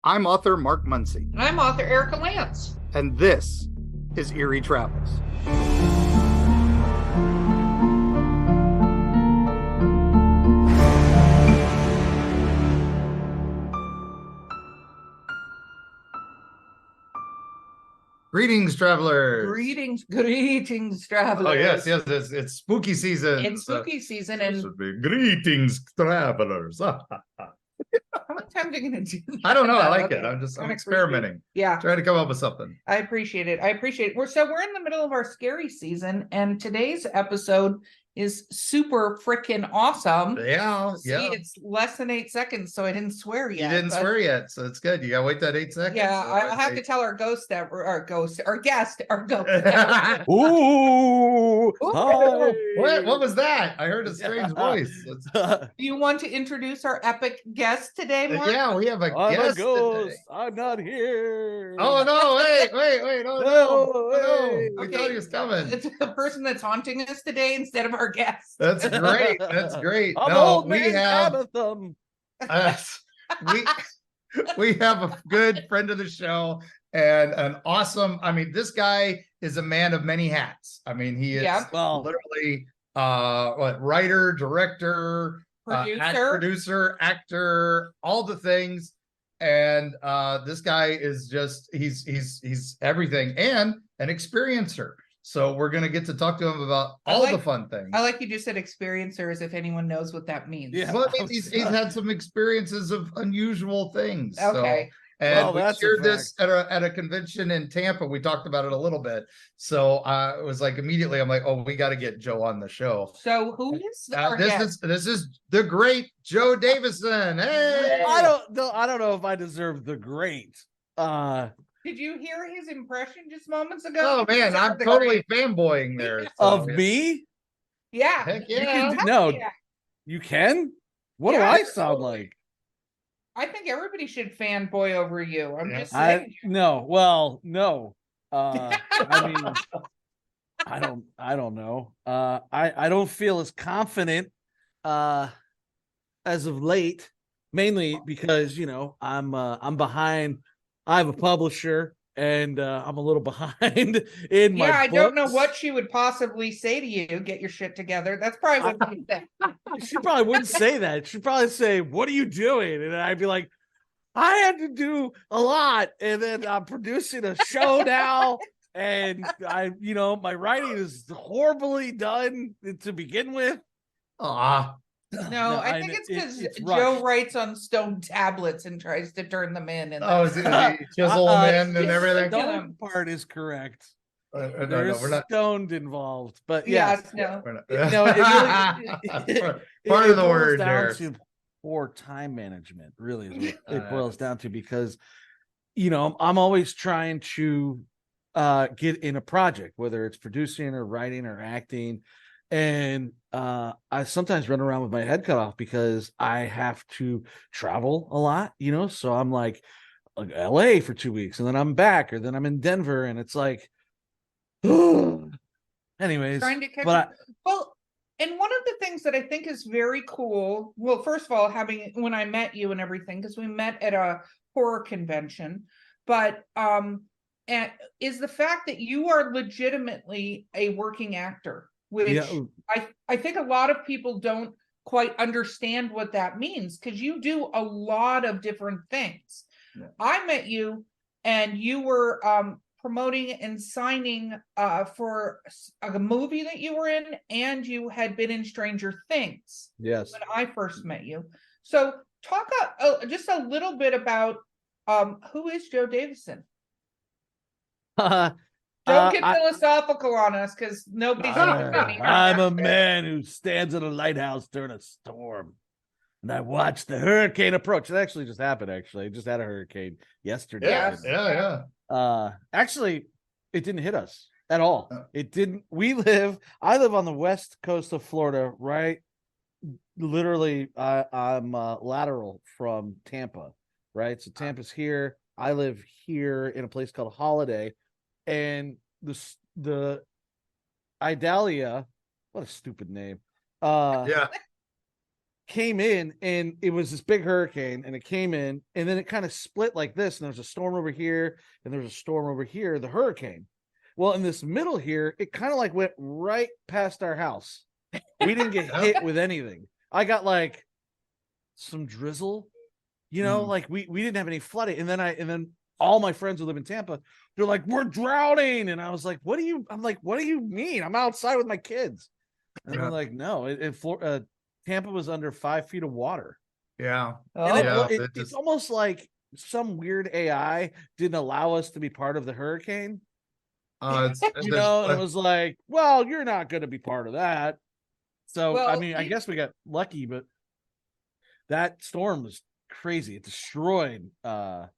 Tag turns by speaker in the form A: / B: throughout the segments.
A: I'm author Mark Muncy,
B: And I'm author Erika Lance.
A: and this is Eerie Travels. Greetings, travelers.
B: Greetings, travelers.
A: Oh, yes, it's spooky season.
B: It's spooky season, and
A: should be greetings, travelers.
B: how many times are you gonna do that?
A: I don't know. I like
B: Okay.
A: it. I'm
B: Kinda
A: experimenting.
B: Yeah,
A: Trying to come up with something.
B: I appreciate it. We're in the middle of our scary season, and today's episode is super freaking awesome.
A: Yeah,
B: See,
A: yeah.
B: it's less than 8 seconds, so I didn't swear
A: You
B: yet.
A: didn't
B: but-
A: swear yet, so it's good. You gotta wait that 8 seconds.
B: Yeah,
A: So
B: I'll have
A: I-
B: to tell our ghost that our guest.
C: Ooh, hi.
A: What was that? I heard a strange voice.
B: Do you want to introduce our epic guest today, Mark?
A: Yeah, we have a
C: I'm a
A: guest
C: ghost.
A: today.
C: I'm not here.
A: Oh no! Wait! Oh no!
C: No,
A: Oh, no.
C: hey.
A: We
B: Okay.
A: thought he was coming.
B: It's the person that's haunting us today instead of our guest.
A: That's great. That's great.
C: I'm
A: No,
C: old
A: we
C: man
A: have
C: Tabitha.
A: we we have a good friend of the show and an awesome. I mean, this guy is a man of many hats. I mean, he is
C: Well,
A: literally writer, director, producer, actor, all the things. And this guy is just he's everything and an experiencer. So we're gonna get to talk to him about all the fun things.
B: I like you just said experiencer as if anyone knows what that means.
C: Yeah.
A: Well, he's had some experiences of unusual things.
B: Okay.
A: So, and
C: Well,
A: we
C: that's a
A: shared this at a convention in Tampa. We talked about it a little bit. So it was like immediately I'm like, oh, we got to get Joe on the show.
B: So who is our guest?
A: This is the great Joe Davison. Hey,
C: I don't know if I deserve the great.
B: Did you hear his impression just moments ago?
A: Oh man, I'm totally fanboying there.
C: Of me?
B: Yeah.
A: Heck
C: You
A: yeah.
C: can
B: Heck
C: no,
B: yeah.
C: you can? What do
B: Yeah,
C: I sound like?
B: I think everybody should fanboy over you. I'm just
C: I
B: saying.
C: no. Well, no. I mean, I don't know. I don't feel as confident as of late, mainly because I'm behind. I have a publisher and I'm a little behind in my
B: I don't know
C: books.
B: what she would possibly say to you. Get your shit together. That's probably what she said.
C: She probably wouldn't say that. She'd probably say, "What are you doing?" And I'd be like, "I had to do a lot, and then I'm producing a show now, and my writing is horribly done to begin with."
A: Aw.
B: No, I think it's because
C: it's
B: Joe
C: rushed.
B: writes on stone tablets and tries to turn them in. And
A: Oh, is he chisel them in and
B: yes.
A: everything?
B: Don't-
C: Stone part is correct.
A: No,
C: There's
A: we're not.
C: stoned involved, but yes,
B: yes, no.
A: We're not.
C: it
A: Part of the
C: boils
A: word
C: down
A: there.
C: to poor time management. Really, is what it
A: Uh,
C: boils down to, because I'm always trying to get in a project, whether it's producing or writing or acting, and I sometimes run around with my head cut off because I have to travel a lot. So I'm like LA for 2 weeks, and then I'm back, or then I'm in Denver, and it's like, anyways.
B: Trying to catch
C: But
B: up. Well, and one of the things that I think is very cool, well, first of all, when I met you and everything, because we met at a horror convention, but is the fact that you are legitimately a working actor, which I think a lot of people don't quite understand what that means, because you do a lot of different things.
A: Yeah.
B: I met you and you were promoting and signing for a movie that you were in, and you had been in Stranger Things
C: yes,
B: when I first met you. So talk just a little bit about who is Joe Davison. Don't get philosophical on us, because nobody's
C: I'm a man who stands in a lighthouse during a storm, and I watch the hurricane approach. It actually just happened. Actually, I just had a hurricane yesterday.
A: Yeah.
C: Actually, it didn't hit us at all.
A: Oh.
C: It didn't. I live on the west coast of Florida, right? Literally, I'm lateral from Tampa, right? So Tampa's here. I live here in a place called Holiday, and the Idalia, what a stupid name.
A: Yeah.
C: came in, and it was this big hurricane, and it came in, and then it kind of split like this, and there's a storm over here, and there's a storm over here, the hurricane. Well, in this middle here, it kind of like went right past our house. We didn't get hit with anything. I got like some drizzle, like we didn't have any flooding. And then all my friends who live in Tampa, they're like, we're drowning. And I was like, what do you mean? I'm outside with my kids. And they're like, no, Tampa was under 5 feet of water.
A: Yeah.
C: It's almost like some weird AI didn't allow us to be part of the hurricane. And it was like, well, you're not going to be part of that. So, I guess we got lucky, but that storm was crazy. It destroyed the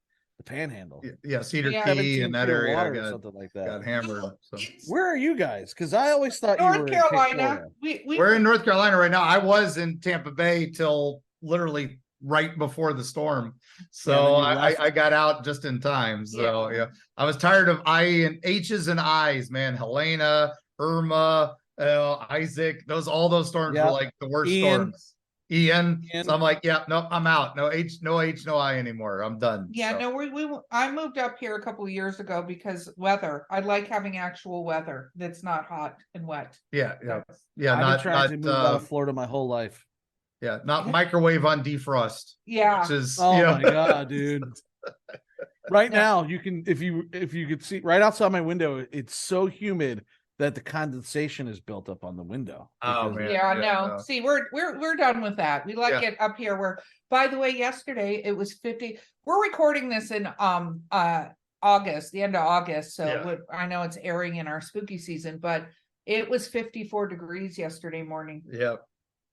C: Panhandle.
A: Yeah, Cedar Key in that area
C: or something like that.
A: Got hammered. So.
C: Where are you guys? Because I always thought you were
B: North Carolina.
A: We're in North Carolina right now. I was in Tampa Bay till literally right before the storm. So I got out just in time. So yeah. I was tired of I and H's and I's, man. Helena, Irma, Isaac, all those storms were like the worst storms. Ian. So I'm like, nope, I'm out. No H, no I anymore. I'm done.
B: Yeah, so. I moved up here a couple of years ago because weather. I like having actual weather that's not hot and wet.
A: Yeah.
C: I've been trying to move out of Florida my whole life.
A: Yeah, not microwave on defrost.
B: Yeah.
A: Which is,
C: my God, dude. Right now, you can if you could see right outside my window, it's so humid that the condensation is built up on the window.
A: Oh man.
B: Yeah, no. See, we're done with that. We like it up here where, by the way, yesterday it was 50. We're recording this in August, the end of August. So I know it's airing in our spooky season, but it was 54 degrees yesterday morning.
A: Yep.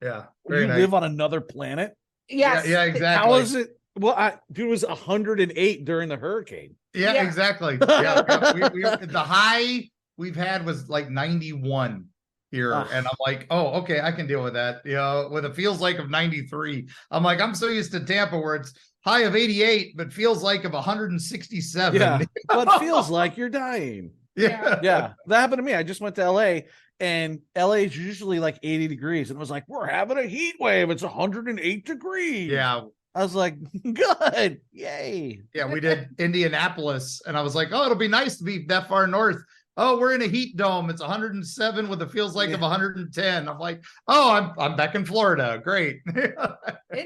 A: Yeah.
C: You live on another planet?
B: Yes.
A: Yeah, exactly.
C: How is it? Well, it was 108 during the hurricane.
A: Yeah. Exactly. Yeah. The high we've had was like 91 here. And I'm like, oh, okay, I can deal with that. With a feels like of 93. I'm like, I'm so used to Tampa where it's high of 88, but feels like of 167.
C: Yeah. But feels like you're dying.
A: Yeah.
C: That happened to me. I just went to LA, and LA is usually like 80 degrees. And it was like, we're having a heat wave. It's 108 degrees.
A: Yeah.
C: I was like, good. Yay.
A: Yeah. We did Indianapolis, and I was like, oh, it'll be nice to be that far north. Oh, we're in a heat dome. It's 107 with a feels like of 110. I'm like, oh, I'm back in Florida. Great.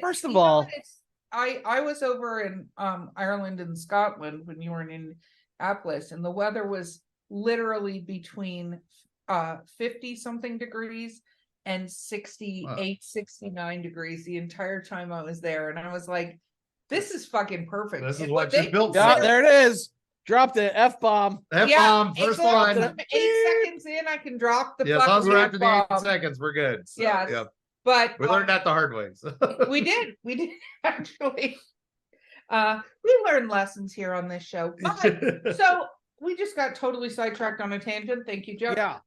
C: First of all,
B: I was over in Ireland and Scotland when you were in Indianapolis, and the weather was literally between 50 something degrees and 68, 69 degrees the entire time I was there. And I was like, this is fucking perfect.
A: This is what you built for.
C: Yeah, there it is. Drop the F-bomb.
A: F-bomb, first one.
B: 8 seconds in, I can drop the
A: as long as we're after the 8 seconds, we're good. So,
B: yeah. But
A: we learned that the hard way. So.
B: We did actually. We learned lessons here on this show. But, so we just got totally sidetracked on a tangent. Thank you, Joe.
C: Yeah.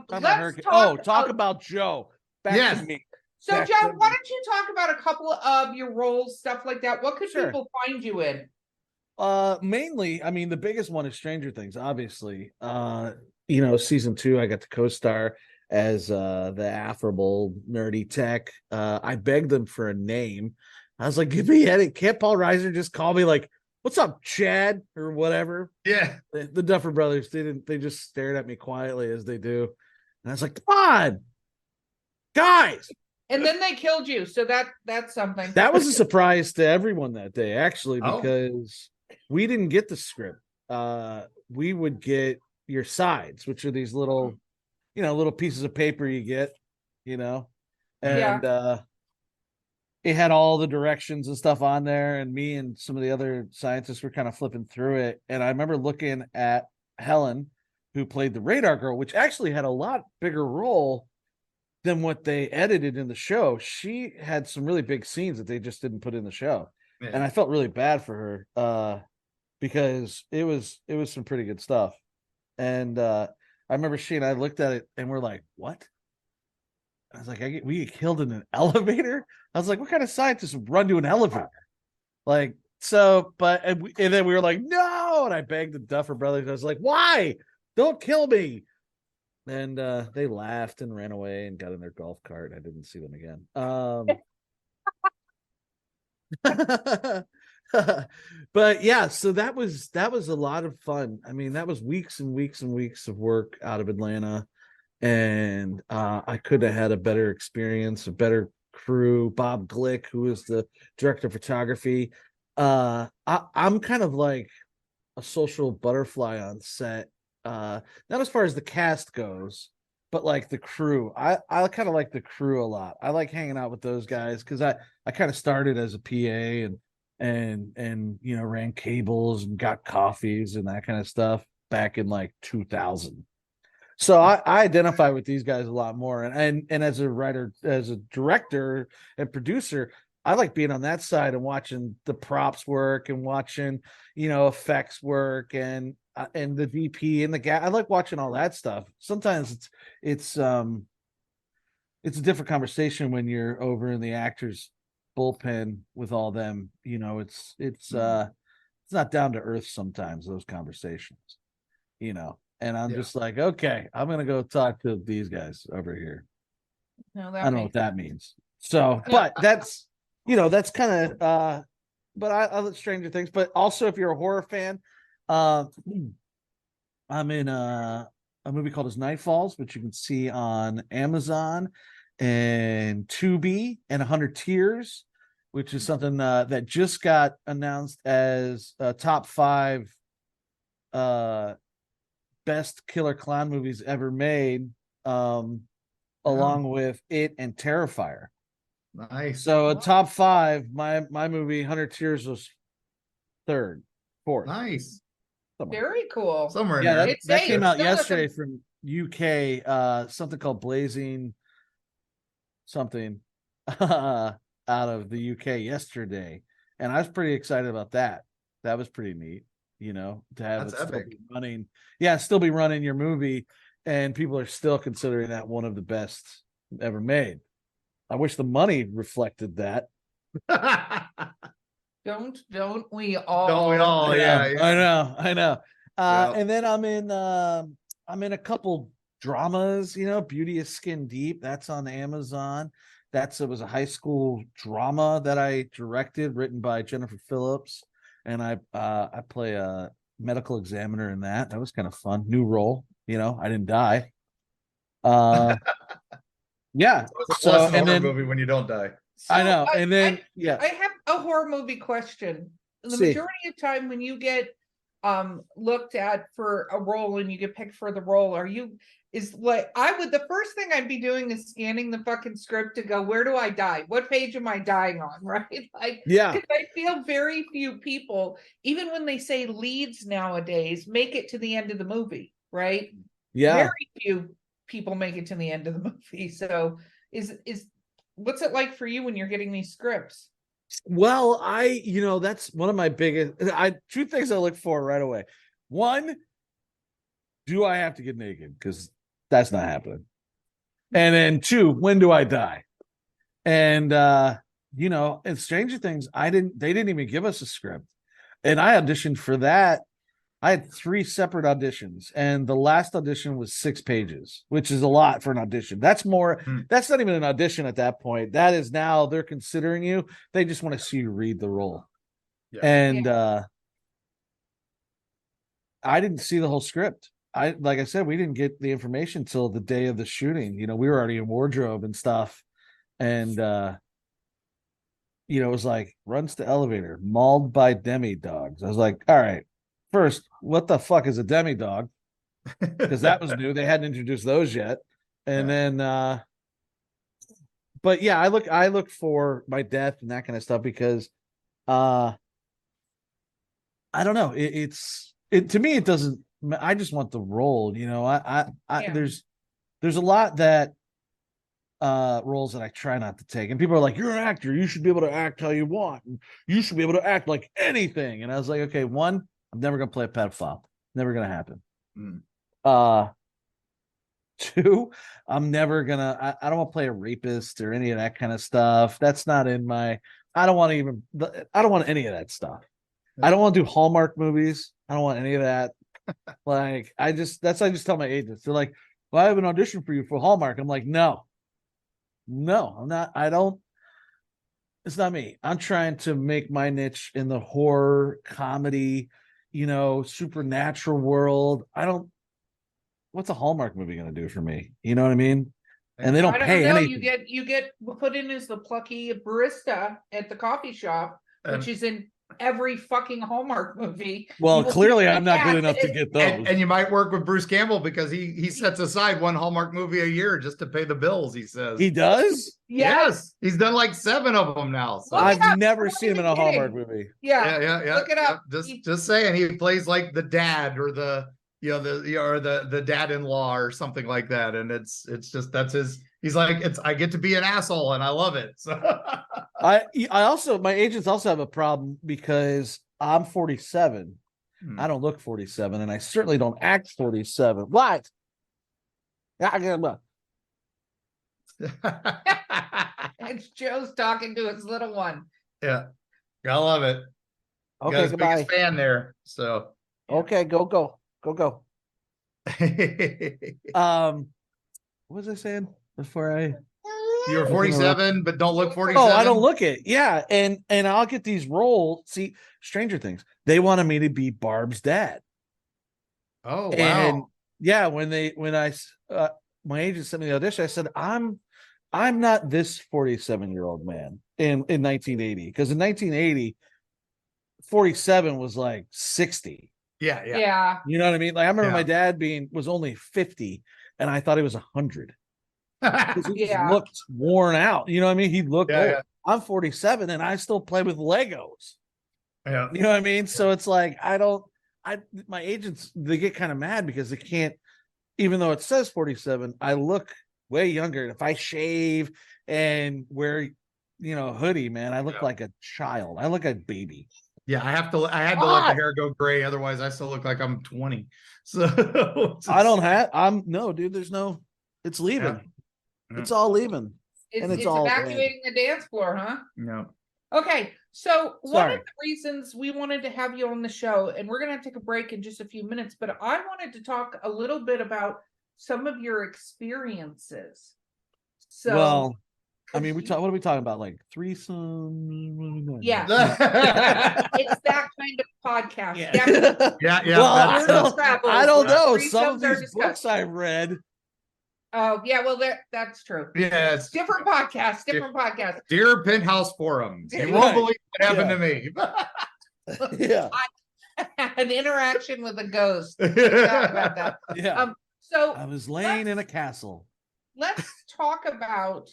B: Let's
C: talk about Joe. Back to me.
B: So, Joe, why don't you talk about a couple of your roles, stuff like that? What could people find you in?
C: Mainly, I mean, the biggest one is Stranger Things, obviously. Season 2, I got to co-star as the affable nerdy tech. I begged them for a name. I was like, give me a can't Paul Reiser just call me like, what's up, Chad, or whatever?
A: Yeah.
C: The Duffer Brothers they just stared at me quietly as they do. And I was like, come on, guys.
B: And then they killed you, so that's something.
C: That was a surprise to everyone that day, actually, because we didn't get the script. We would get your sides, which are these little pieces of paper you get, and it had all the directions and stuff on there. And me and some of the other scientists were kind of flipping through it. And I remember looking at Helen, who played the radar girl, which actually had a lot bigger role than what they edited in the show. She had some really big scenes that they just didn't put in the show. Yeah. And I felt really bad for her because it was some pretty good stuff. And I remember she and I looked at it and we're like, what? I was like, we get killed in an elevator? I was like, what kind of scientists would run to an elevator? Like, so, and then we were like, no! And I begged the Duffer Brothers. I was like, why? Don't kill me. And they laughed and ran away and got in their golf cart. I didn't see them again. But yeah, so that was a lot of fun. I mean, that was weeks and weeks and weeks of work out of Atlanta, and I could have had a better experience, a better crew. Bob Glick, who is the director of photography, I'm kind of like a social butterfly on set, not as far as the cast goes, but like the crew. I kind of like the crew a lot. I like hanging out with those guys because I kind of started as a PA and you know, ran cables and got coffees and that kind of stuff back in like 2000. So I identify with these guys a lot more. And as a writer, as a director and producer, I like being on that side and watching the props work and watching, you know, effects work and the DP and the I like watching all that stuff. Sometimes it's it's a different conversation when you're over in the actors bullpen with all them. You know, it's not down to earth sometimes, those conversations, you know. And I'm just like, okay, I'm gonna go talk to these guys over here.
B: No,
C: I don't know what that means. So, but that's, you know, that's kind of but I love Stranger Things. But also, if you're a horror fan, I'm in a movie called As Night Falls, which you can see on Amazon and Tubi, and 100 Tears, which is something that just got announced as top 5 best killer clown movies ever made, along with It and Terrifier.
A: Nice.
C: So a top 5, my movie 100 Tears was 3rd, 4th.
A: Nice.
B: Somewhere. Very cool.
A: Somewhere in
C: yeah,
A: there.
C: that came out yesterday from UK, something called Blazing something out of the UK yesterday. And I was pretty excited about that. That was pretty neat, you know, to have
A: That's
C: it still
A: epic.
C: be running. Yeah, still be running your movie, and people are still considering that one of the best ever made. I wish the money reflected that.
B: Don't we all?
A: Don't we all? Yeah.
C: I know. And then I'm in a couple dramas, you know. Beauty is Skin Deep, that's on Amazon. It was a high school drama that I directed, written by Jennifer Phillips, and I play a medical examiner in that. That was kind of fun. New role, you know. I didn't die. Yeah.
A: So and then movie when you don't die.
B: So
C: I know. And then
B: I have a horror movie question. The majority of time when you get looked at for a role and you get picked for the role, the first thing I'd be doing is scanning the fucking script to go, where do I die? What page am I dying on? Right? Like, because I feel very few people, even when they say leads nowadays, make it to the end of the movie, right? Yeah. Very few people make it to the end of the movie. So what's it like for you when you're getting these scripts?
C: Well, that's one of my biggest, 2 things I look for right away. 1, do I have to get naked? Because that's not happening. And then 2, when do I die? And in Stranger Things, they didn't even give us a script. And I auditioned for that. I had 3 separate auditions, and the last audition was 6 pages, which is a lot for an audition. That's that's not even an audition at that point. That is, now they're considering you. They just want to see you read the role. Yeah. And I didn't see the whole script. Like I said, we didn't get the information till the day of the shooting. You know, we were already in wardrobe and stuff. And it was like, runs to elevator, mauled by demi dogs. I was like, all right. First, what the fuck is a demi dog? Because that was new. They hadn't introduced those yet. And then but yeah, I look for my death and that kind of stuff because I don't know. To me, it doesn't. I just want the role, you know. There's a lot that roles that I try not to take, and people are like, "You're an actor. You should be able to act how you want. And you should be able to act like anything." And I was like, okay, 1, I'm never gonna play a pedophile. Never gonna happen. 2, I'm never gonna. I don't want to play a rapist or any of that kind of stuff. That's not in my. I don't want any of that stuff. I don't want to do Hallmark movies. I don't want any of that. Like, I just tell my agents. They're like, "Well, I have an audition for you for Hallmark." I'm like, no, I'm not. I don't. It's not me. I'm trying to make my niche in the horror comedy, supernatural world. What's a Hallmark movie going to do for me? You know what I mean? And they don't pay anything.
B: You get put in as the plucky barista at the coffee shop, which is in every fucking Hallmark movie.
C: Well, clearly I'm not good enough to get those.
A: And you might work with Bruce Campbell because he sets aside one Hallmark movie a year just to pay the bills, he says.
C: He does?
A: Yes. He's done like 7 of them now. So.
C: I've never seen him in a Hallmark movie.
B: Yeah. Look it up.
A: Just saying, he plays like the dad or the dad-in-law or something like that. And it's just, that's his, he's like, I get to be an asshole and I love it. So
C: I also, my agents also have a problem because I'm 47. I don't look 47 and I certainly don't act 47. What?
B: It's Joe's talking to his little one.
A: Yeah. I love it.
C: Okay, goodbye.
A: Biggest fan there. So
C: okay, go. What was I saying before
A: you're 47, but don't look 47?
C: Oh, I don't look it. Yeah. And I'll get these roles. See, Stranger Things. They wanted me to be Barb's dad.
A: Oh, wow.
C: And yeah, when my agent sent me the audition, I said, I'm not this 47-year-old man in 1980. Because in 1980, 47 was like 60.
A: Yeah.
C: You know what I mean? Like I remember my dad was only 50 and I thought he was 100. He looked worn out. You know what I mean? He looked old. Yeah. I'm 47 and I still play with Legos.
A: Yeah.
C: You know what I mean? So it's like my agents, they get kind of mad because they can't, even though it says 47, I look way younger. If I shave and wear, hoodie, man, I look like a child. I look like a baby.
A: Yeah, I had to let the hair go gray, otherwise I still look like I'm 20. So no, dude, there's no, it's leaving. Yeah. It's all leaving.
B: It's all evacuating the dance floor, huh?
A: No.
B: Okay, so one of the reasons we wanted to have you on the show, and we're gonna take a break in just a few minutes, but I wanted to talk a little bit about some of your experiences. So
C: well, I mean, what are we talking about? Like threesome?
B: Yeah. It's that kind of podcast.
A: Yeah.
C: Well, I don't know. Some of these books I read.
B: Oh, yeah, well, that's true.
A: Yeah,
B: it's different podcast.
A: Dear Penthouse Forums, you won't believe what happened to me.
C: Yeah.
B: I had an interaction with a ghost. About that.
C: Yeah.
B: So
C: I was laying in a castle.
B: Let's talk about,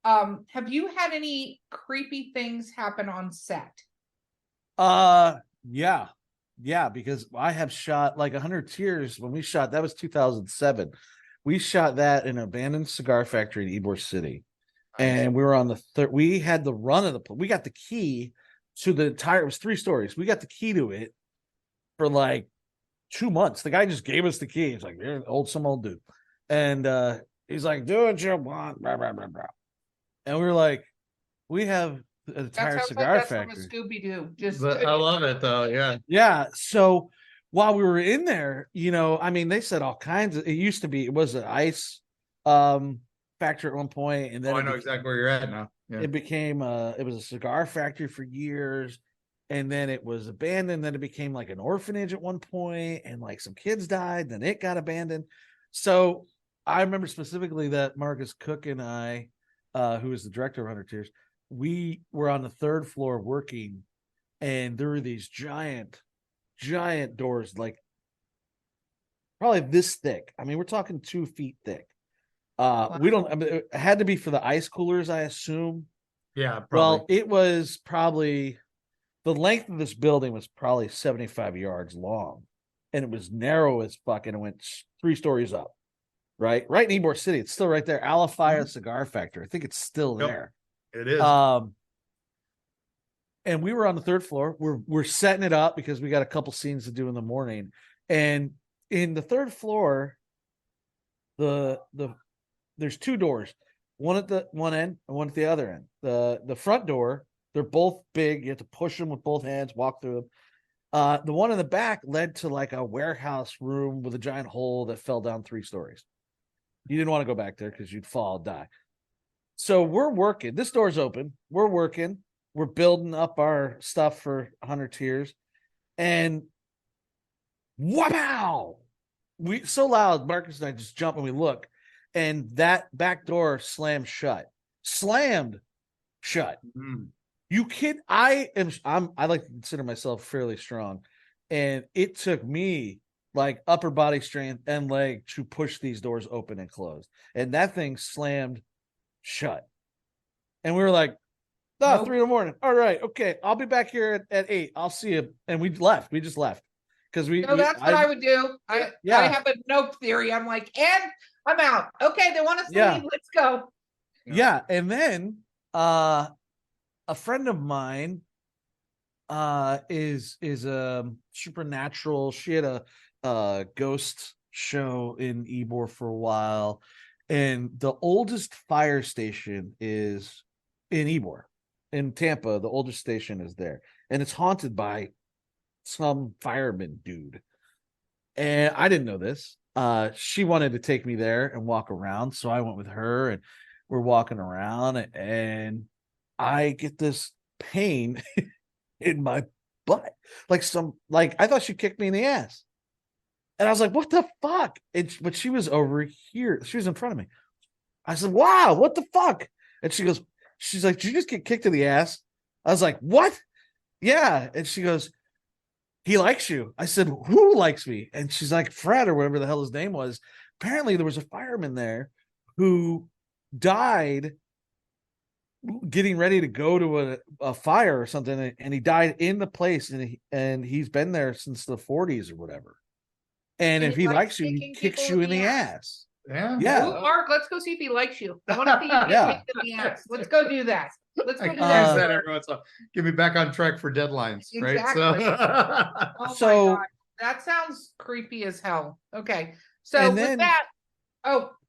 B: have you had any creepy things happen on set?
C: Yeah, because I have shot like 100 Tears. When we shot, that was 2007. We shot that in an abandoned cigar factory in Ybor City. And we were on the third. We had the run of the we got the key to the entire, it was 3 stories. We got the key to it for like 2 months. The guy just gave us the key. He's like, you're some old dude. And he's like, do what you want, blah, blah, blah, blah. And we were like, we have an entire cigar factory.
B: Scooby-Doo.
A: I love it though. Yeah.
C: Yeah. So while we were in there, I mean, they said all kinds of, it was an ice factory at one point, and then
A: I know exactly where you're at now. Yeah.
C: It became it was a cigar factory for years, and then it was abandoned. Then it became like an orphanage at one point, and like some kids died. Then it got abandoned. So I remember specifically that Marcus Cook and I, who was the director of 100 Tears, we were on the 3rd floor working, and there were these giant doors, like probably this thick. I mean, we're talking 2 feet thick. Wow. It had to be for the ice coolers, I assume.
A: Yeah, probably.
C: Well, it was probably, the length of this building was probably 75 yards long, and it was narrow as fuck, and it went 3 stories up. Right in Ybor City. It's still right there. Alafaya Cigar Factory. I think it's still there.
A: It is.
C: And we were on the 3rd floor. We're setting it up because we got a couple scenes to do in the morning. And in the 3rd floor, there's 2 doors, one at the one end and one at the other end. The front door, they're both big. You have to push them with both hands, walk through them. The one in the back led to like a warehouse room with a giant hole that fell down 3 stories. You didn't want to go back there because you'd fall, die. So we're working. This door's open. We're working. we're building up our stuff for 100 Tears, and wow, we so loud. Marcus and I just jump and we look, and that back door slammed shut.
A: Mm.
C: You kid? I like to consider myself fairly strong, and it took me like upper body strength and leg to push these doors open and close, and that thing slammed shut. And we were like, "Oh, 3 a.m. All right, okay, I'll be back here at 8. I'll see you." And we left. We just left because
B: that's what I would do. I have a nope theory. I'm like, and I'm out. Okay, they want us to leave. Let's go.
C: Yeah, and then a friend of mine is a supernatural. She had a ghost show in Ybor for a while, and the oldest fire station is in Ybor. In Tampa, the oldest station is there, and it's haunted by some fireman dude. And I didn't know this. She wanted to take me there and walk around, so I went with her, and we're walking around, and I get this pain in my butt, like I thought she kicked me in the ass, and I was like, "What the fuck?" But she was over here. She was in front of me. I said, "Wow, what the fuck?" And she's like, "Did you just get kicked in the ass?" I was like, "What?" Yeah, and she goes, "He likes you." I said, "Who likes me?" And she's like, "Fred," or whatever the hell his name was. Apparently, there was a fireman there who died getting ready to go to a fire or something, and he died in the place, and he's been there since the 40s or whatever. And if he likes you, he kicks you in the ass.
A: Yeah.
B: Ooh, Mark, let's go see if he likes you. I want to see you get kicked in the ass. Let's go do that. Let's go do that.
A: That every once in a while. Get me back on track for deadlines,
B: Exactly.
A: right?
B: So, my God. That sounds creepy as hell. Okay, so with that,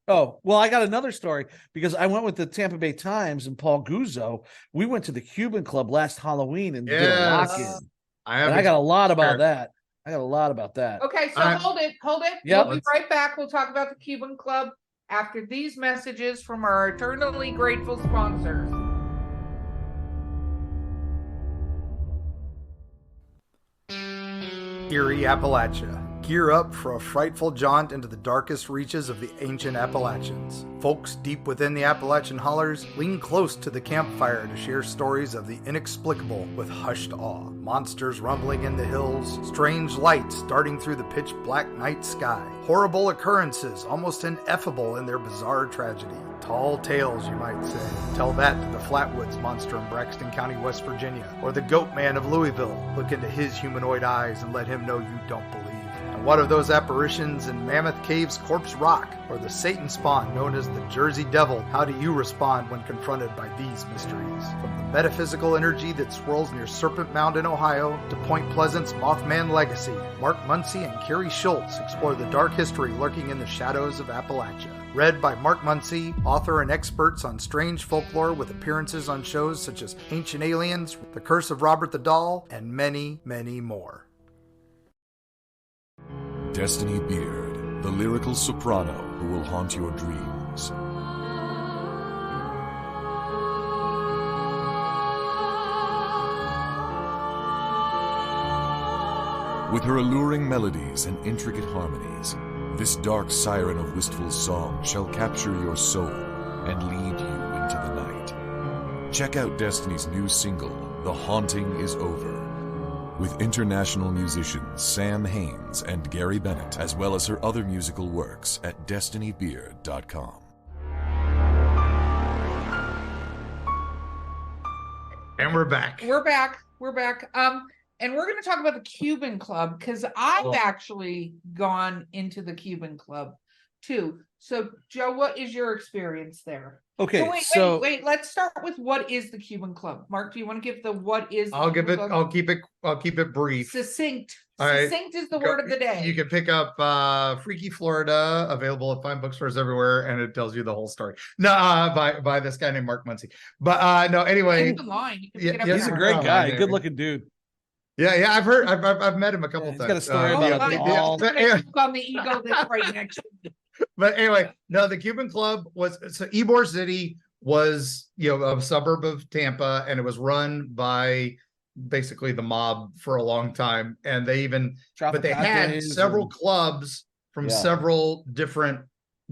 C: Oh, well, I got another story because I went with the Tampa Bay Times and Paul Guzzo. We went to the Cuban Club last Halloween and did a lock-in. I got a lot about that.
B: Okay, so hold it.
C: Yep.
B: We'll be right back. We'll talk about the Cuban Club after these messages from our eternally grateful sponsors.
D: Eerie, Appalachia. Gear up for a frightful jaunt into the darkest reaches of the ancient Appalachians. Folks deep within the Appalachian hollers lean close to the campfire to share stories of the inexplicable with hushed awe. Monsters rumbling in the hills, strange lights darting through the pitch black night sky, horrible occurrences almost ineffable in their bizarre tragedy. Tall tales, you might say. Tell that to the Flatwoods monster in Braxton County, West Virginia, or the Goat Man of Louisville. Look into his humanoid eyes and let him know you don't believe. And what of those apparitions in Mammoth Cave's Corpse Rock, or the Satan spawn known as the Jersey Devil? How do you respond when confronted by these mysteries? From the metaphysical energy that swirls near Serpent Mound in Ohio to Point Pleasant's Mothman legacy, Mark Muncy and Carrie Schultz explore the dark history lurking in the shadows of Appalachia. Read by Mark Muncy, author and experts on strange folklore with appearances on shows such as Ancient Aliens, The Curse of Robert the Doll, and many, many more.
E: Destiny Beard, the lyrical soprano who will haunt your dreams. With her alluring melodies and intricate harmonies, this dark siren of wistful song shall capture your soul and lead you into the night. Check out Destiny's new single, The Haunting Is Over, with international musicians Sam Haines and Gary Bennett, as well as her other musical works at destinybeard.com.
A: And we're back.
B: We're back. And we're going to talk about the Cuban Club because I've actually gone into the Cuban Club too. So, Joe, what is your experience there?
C: Okay,
B: wait. Let's start with what is the Cuban Club. Mark, do you want to give the what is?
A: I'll keep it brief.
B: Succinct.
A: All right.
B: Succinct is the word of the day.
A: You can pick up Freaky Florida, available at fine bookstores everywhere, and it tells you the whole story. No, by this guy named Mark Muncy. But no, anyway,
C: he's a great guy, good looking dude.
A: Yeah, I've heard, I've met him a couple times.
C: He's got a story about
B: on the ego that's right next to me.
A: But anyway, no, the Cuban Club was, so Ybor City was, a suburb of Tampa, and it was run by basically the mob for a long time. And they had several clubs from several different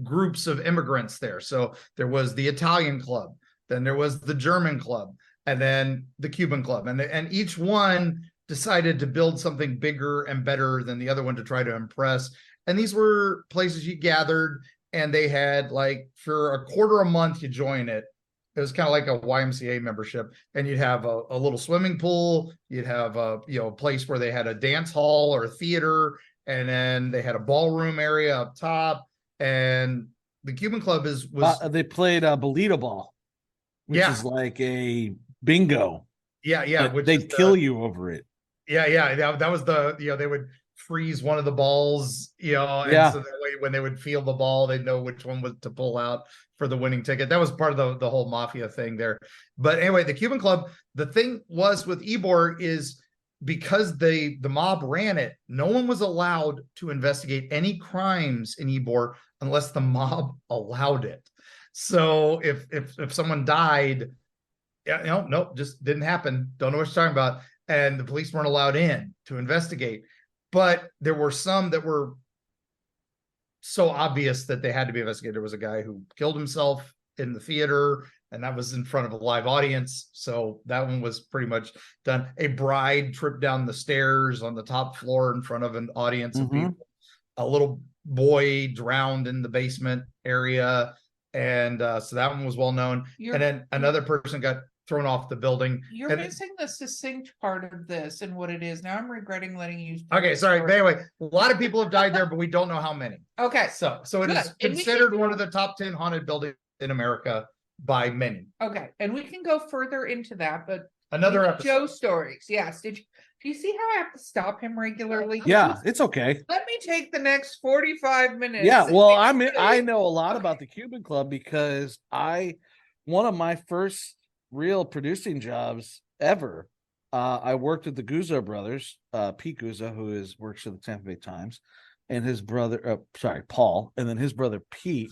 A: groups of immigrants there. So there was the Italian club, then there was the German club, and then the Cuban club. And each one decided to build something bigger and better than the other one to try to impress. And these were places you gathered, and they had, like, for a quarter a month, you join it. It was kind of like a YMCA membership, and you'd have a little swimming pool. You'd have a place where they had a dance hall or a theater, and then they had a ballroom area up top. And the Cuban club
C: they played a bolita ball, which is like a bingo.
A: Yeah.
C: They'd kill you over it.
A: Yeah. That was they would freeze one of the balls, and so that way when they would feel the ball, they'd know which one was to pull out for the winning ticket. That was part of the whole mafia thing there. But anyway, the Cuban club, the thing was with Ybor is because the mob ran it, no one was allowed to investigate any crimes in Ybor unless the mob allowed it. So if someone died, nope, just didn't happen. Don't know what you're talking about. And the police weren't allowed in to investigate. But there were some that were so obvious that they had to be investigated. There was a guy who killed himself in the theater, and that was in front of a live audience. So that one was pretty much done. A bride tripped down the stairs on the top floor in front of an audience of people. A little boy drowned in the basement area. And so that one was well known. And then another person got thrown off the building.
B: You're missing the succinct part of this and what it is. Now I'm regretting letting you.
A: Okay, sorry. But anyway, a lot of people have died there, but we don't know how many.
B: Okay.
A: So it is considered one of the top 10 haunted buildings in America by many.
B: Okay. And we can go further into that, but
A: another episode.
B: Joe stories. Yes. Do you see how I have to stop him regularly?
C: Yeah, it's okay.
B: Let me take the next 45 minutes.
C: Yeah, well, I know a lot about the Cuban Club because one of my first real producing jobs ever, I worked with the Guzzo brothers, Pete Guzzo, who works at the Tampa Bay Times, and his brother, Paul, and then his brother Pete.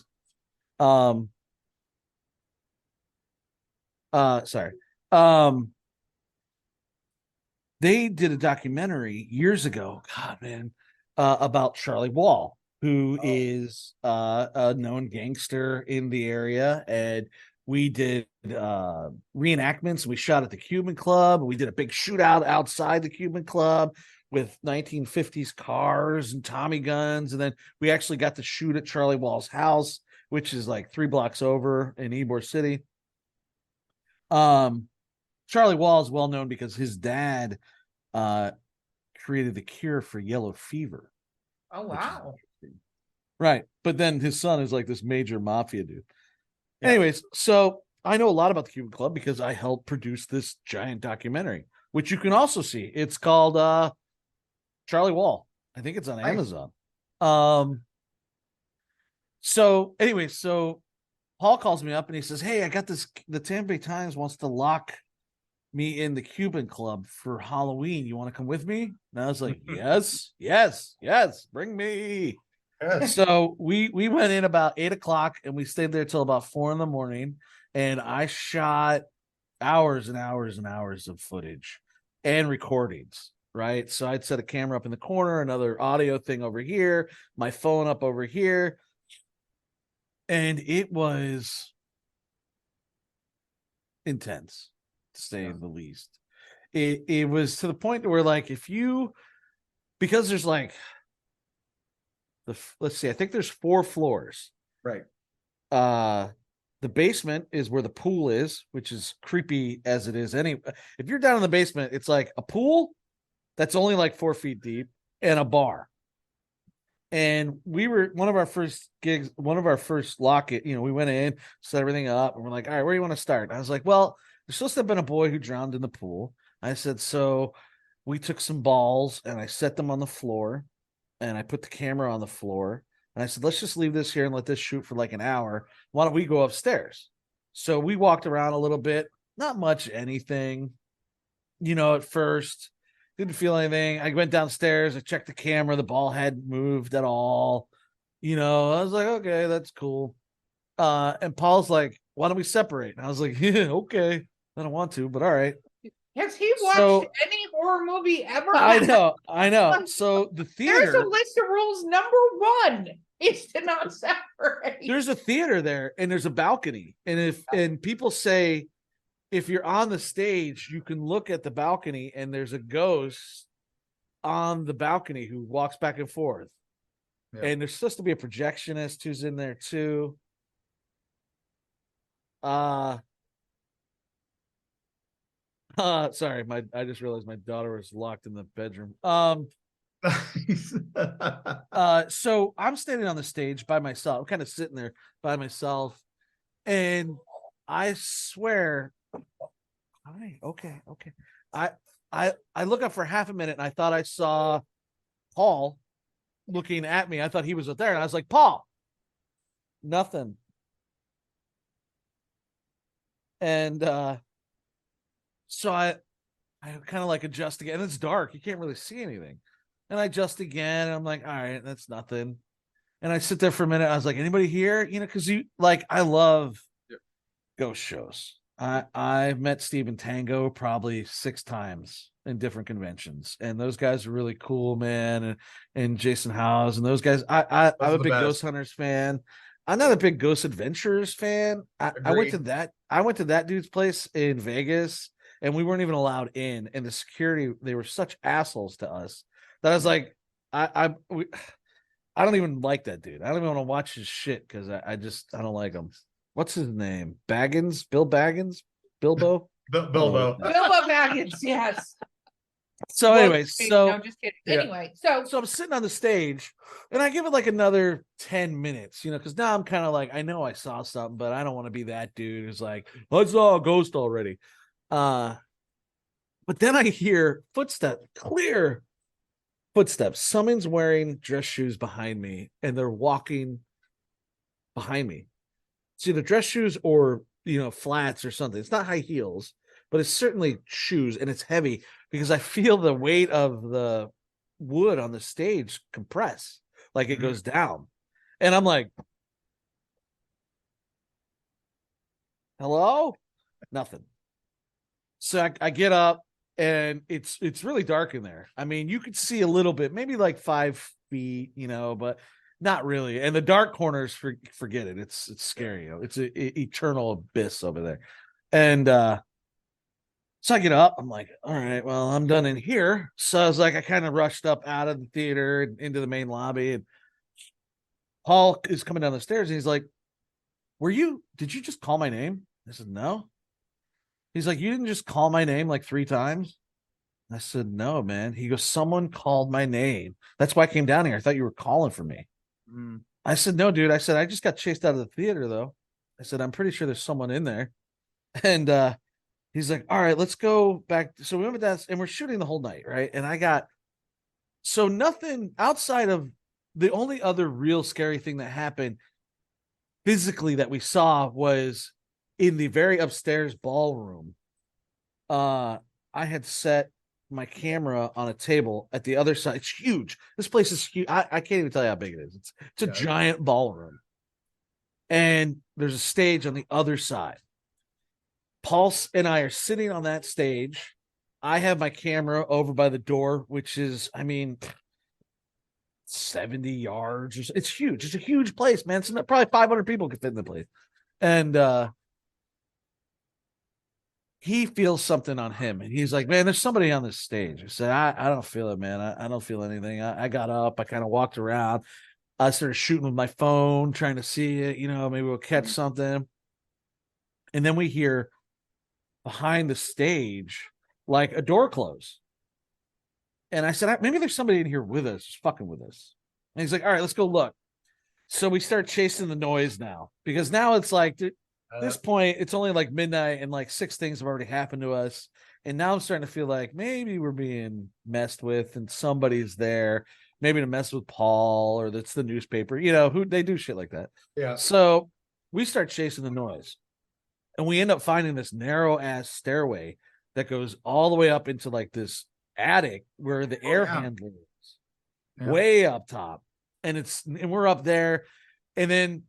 C: They did a documentary years ago, about Charlie Wall, who is a known gangster in the area, and we did reenactments. We shot at the Cuban Club. We did a big shootout outside the Cuban Club with 1950s cars and Tommy guns. And then we actually got to shoot at Charlie Wall's house, which is like 3 blocks over in Ybor City. Charlie Wall is well known because his dad created the cure for yellow fever.
B: Oh, wow.
C: Right. But then his son is like this major mafia dude. Yeah. Anyways, so I know a lot about the Cuban Club because I helped produce this giant documentary, which you can also see. It's called Charlie Wall. I think it's on Amazon. So anyway, so Paul calls me up and he says, "Hey, I got this. The Tampa Bay Times wants to lock me in the Cuban Club for Halloween. You want to come with me?" And I was like, yes, bring me. So we went in about 8:00 and we stayed there till about 4 a.m. And I shot hours and hours and hours of footage and recordings. Right. So I'd set a camera up in the corner, another audio thing over here, my phone up over here. And it was intense, to say the least. It was to the point where, like, because there's like let's see, I think there's 4 floors.
A: Right.
C: The basement is where the pool is, which is creepy as it is. If you're down in the basement, it's like a pool that's only like 4 feet deep and a bar. And we were one of our first lock-it, we went in, set everything up, and we're like, all right, where do you want to start? I was like, well, there's supposed to have been a boy who drowned in the pool. I said, so we took some balls and I set them on the floor and I put the camera on the floor. And I said, let's just leave this here and let this shoot for like an hour. Why don't we go upstairs? So we walked around a little bit, not much anything, at first. Didn't feel anything. I went downstairs. I checked the camera. The ball hadn't moved at all. I was like, okay, that's cool. And Paul's like, why don't we separate? And I was like, yeah, okay. I don't want to, but all right.
B: Has he watched any horror movie ever?
C: I know. So the theater.
B: There's a list of rules. Number 1 is to not separate.
C: There's a theater there, and there's a balcony. And people say if you're on the stage, you can look at the balcony, and there's a ghost on the balcony who walks back and forth. Yeah. And there's supposed to be a projectionist who's in there too. Sorry, I just realized my daughter was locked in the bedroom. So I'm standing on the stage by myself. I'm kind of sitting there by myself, and I swear, okay. I look up for half a minute, and I thought I saw Paul looking at me. I thought he was up there, and I was like, Paul, nothing. And so I kind of like adjust again. It's dark. You can't really see anything. And I adjust again. And I'm like, all right, that's nothing. And I sit there for a minute. I was like, anybody here? You know, because I love ghost shows. I've met Stephen Tango probably 6 times in different conventions. And those guys are really cool, man. And Jason Howes and those guys. I'm a big Ghost Hunters fan. I'm not a big Ghost Adventurers fan. I went to that dude's place in Vegas, and we weren't even allowed in. And the security, they were such assholes to us that I was like, I don't even like that dude. I don't even want to watch his shit because I don't like him. What's his name? Baggins? Bill Baggins? Bilbo?
A: Bilbo.
B: Bilbo Baggins, yes.
C: So anyway,
B: no, just kidding.
C: Yeah.
B: Anyway, so
C: I'm sitting on the stage, and I give it like another 10 minutes, you know, because now I'm kind of like, I know I saw something, but I don't want to be that dude who's like, I saw a ghost already. But then I hear footsteps, clear footsteps. Someone's wearing dress shoes behind me, and they're walking behind me. It's either dress shoes or, you know, flats or something. It's not high heels, but it's certainly shoes, and it's heavy because I feel the weight of the wood on the stage compress, like it goes down. And I'm like, hello? Nothing. So I get up, and it's really dark in there. I mean, you could see a little bit, maybe like 5 feet, you know, but not really. And the dark corners, forget it. It's scary. You know? It's an eternal abyss over there. And so I get up. I'm like, all right, well, I'm done in here. So I was like, I kind of rushed up out of the theater and into the main lobby. And Paul is coming down the stairs, and he's like, did you just call my name? I said, no. He's like, you didn't just call my name like 3 times? I said, no, man. He goes, someone called my name. That's why I came down here. I thought you were calling for me. I said, no, dude. I said, I just got chased out of the theater, though. I said, I'm pretty sure there's someone in there. And he's like, all right, let's go back. So we went with that, and we're shooting the whole night, right? And so nothing outside of the only other real scary thing that happened physically that we saw was in the very upstairs ballroom. I had set my camera on a table at the other side. It's huge. This place is huge. I can't even tell you how big it is. It's a giant ballroom. And there's a stage on the other side. Paul and I are sitting on that stage. I have my camera over by the door, which is, 70 yards. It's huge. It's a huge place, man. So probably 500 people could fit in the place. And he feels something on him, and he's like, man, there's somebody on this stage. I said, I don't feel it, man. I don't feel anything. I got up. I kind of walked around. I started shooting with my phone, trying to see it. You know, maybe we'll catch something. And then we hear behind the stage, like a door close. And I said, maybe there's somebody in here with us, just fucking with us. And he's like, all right, let's go look. So we start chasing the noise now, because now it's like, at this point, it's only like midnight, and like 6 things have already happened to us. And now I'm starting to feel like maybe we're being messed with, and somebody's there, maybe to mess with Paul, or that's the newspaper, you know, who they do shit like that. Yeah. So we start chasing the noise, and we end up finding this narrow ass stairway that goes all the way up into like this attic where the air handler is, way up top. And we're up there. And then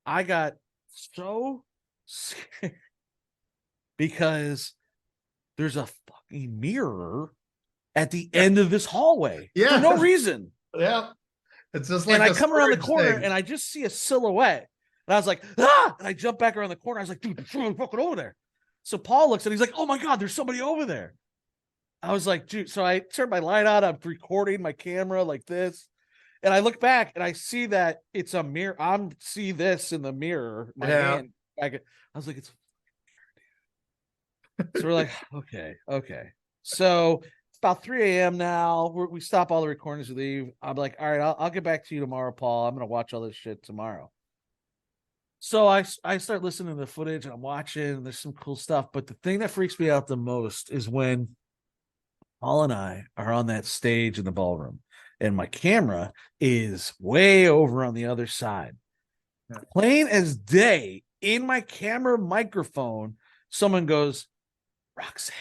C: I got so because there's a fucking mirror at the end of this hallway for no reason.
A: Yeah. It's just like,
C: and I come around the corner
A: thing.
C: and I just see a silhouette. And I was like, ah! And I jump back around the corner. I was like, dude, there's someone fucking over there. So Paul looks and he's like, oh my God, there's somebody over there. I was like, dude. So I turned my light on. I'm recording my camera like this. And I look back and I see that it's a mirror. I see this in the mirror. My hand. I was like, it's. So we're like, okay. So it's about 3 a.m. now. We stop all the recordings, we leave. I'm like, all right, I'll get back to you tomorrow, Paul. I'm gonna watch all this shit tomorrow. So I start listening to the footage and I'm watching, and there's some cool stuff. But the thing that freaks me out the most is when Paul and I are on that stage in the ballroom, and my camera is way over on the other side. Plain as day, in my camera microphone, someone goes, Roxanne.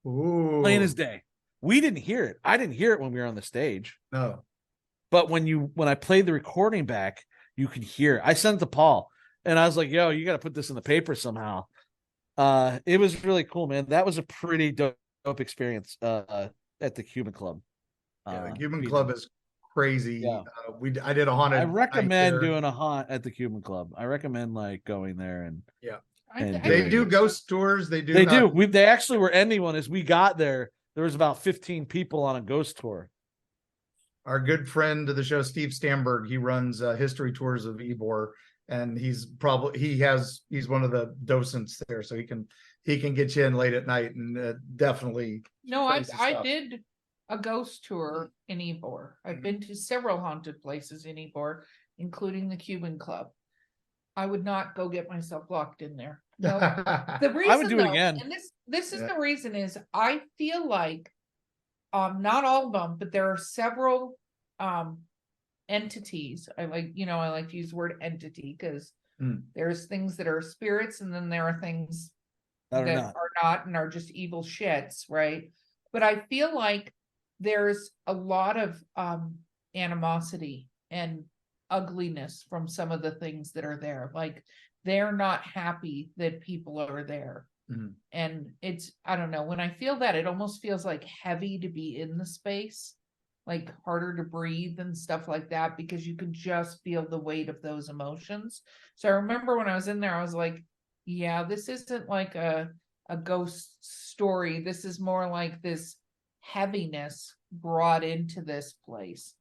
A: Ooh.
C: Plain as day. We didn't hear it. I didn't hear it when we were on the stage.
A: No.
C: But when I played the recording back, you can hear it. I sent it to Paul and I was like, yo, you got to put this in the paper somehow. It was really cool, man. That was a pretty dope experience at the Cuban Club.
A: The Cuban Club is crazy.
C: Yeah.
A: I did a haunted.
C: I recommend doing a haunt at the Cuban Club. I recommend like going there and
A: they do ghost tours. They do.
C: They actually were ending one as we got there. There was about 15 people on a ghost tour.
A: Our good friend of the show, Steve Stamberg, he runs history tours of Ybor, and he's one of the docents there, so he can get you in late at night and definitely.
B: No, I did a ghost tour in Ybor. I've been to several haunted places in Ybor, including the Cuban Club. I would not go get myself locked in there. No. The reason
C: I would do it again.
B: And this is the reason is I feel like not all of them, but there are several entities. I like to use the word entity because there's things that are spirits, and then there are things that are not and are just evil shits, right? But I feel like there's a lot of animosity and ugliness from some of the things that are there. Like they're not happy that people are there. And it's, I don't know, when I feel that, it almost feels like heavy to be in the space, like harder to breathe and stuff like that, because you can just feel the weight of those emotions. So I remember when I was in there, I was like, yeah, this isn't like a ghost story. This is more like this heaviness brought into this place.